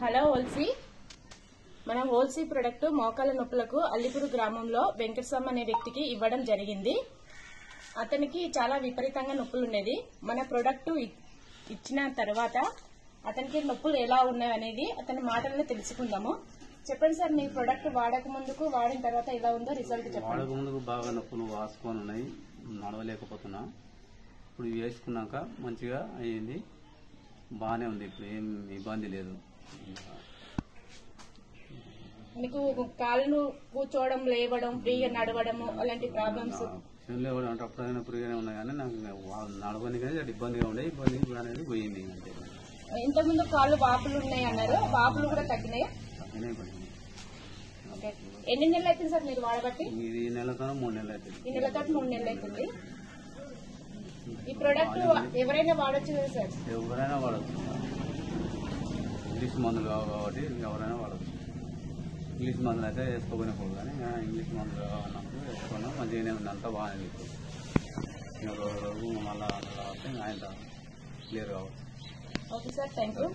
Hello హోల్సీ. మన హోల్సీ product మోకాల నొప్పులకు అల్లిపురు గ్రామంలో వెంకటస్వామి అనే వ్యక్తికి ఇవ్వడం జరిగింది. అతనికి చాలా విపరీతంగా నొప్పులు ఉండేది. మన ప్రొడక్ట్ ఇచ్చిన తర్వాత అతనికి నొప్పులు ఎలా ఉన్నాయి అనేది అతని మాటల్లో తెలుసుకుందాము. చెప్పండి సార్, మీ ప్రొడక్ట్ వాడక ముందుకు వాడిన తర్వాత ఎలా ఉందో రిజల్ట్ చెప్పండి. వాడక ముందుకు బాగా నొప్పులు వాసుకొని ఉన్నాయి, నడవలేకపోతున్నా. ఇప్పుడు వేసుకున్నాక మంచిగా అయ్యింది, బాగానే ఉంది. ఇప్పుడు ఏం ఇబ్బంది లేదు. మీకు కాళ్ళు కూర్చోవడం, లేవడం, ఫ్రీగా నడవడము అలాంటి ప్రాబ్లమ్స్ లేవడం అంటే అప్పుడైనా ఫ్రీగానే ఉన్నాయి, కానీ నాకు నడవని కానీ ఇబ్బందిగా ఉండే. ఇబ్బంది అనేది పోయింది. అంటే ఇంతకుముందు కాళ్ళు వాపులు ఉన్నాయి అన్నారు, వాపులు కూడా తగ్గినాయి. ఎన్ని నెలలు అవుతుంది సార్ మీరు వాడబట్టి? ఇది నెలతో 3 నెలలు అవుతుంది. ఈ నెలతో 3 నెలలు అవుతుంది. ఈ ప్రొడక్ట్ ఎవరైనా వాడచ్చు కదా సార్? ఎవరైనా వాడచ్చు. ఇంగ్లీష్ మందులు కావు కాబట్టి ఎవరైనా వాడచ్చు. ఇంగ్లీష్ మందులు అయితే వేసుకోపోయినా పోదు, కానీ ఇంగ్లీష్ మందులు కావాలన్నప్పుడు వేసుకున్నాం. మంచిగానే ఉంది, అంతా బాగానే ఉంది. రోజు మళ్ళీ కాబట్టి ఆయన క్లియర్ కావచ్చు. Okay sir, thank you.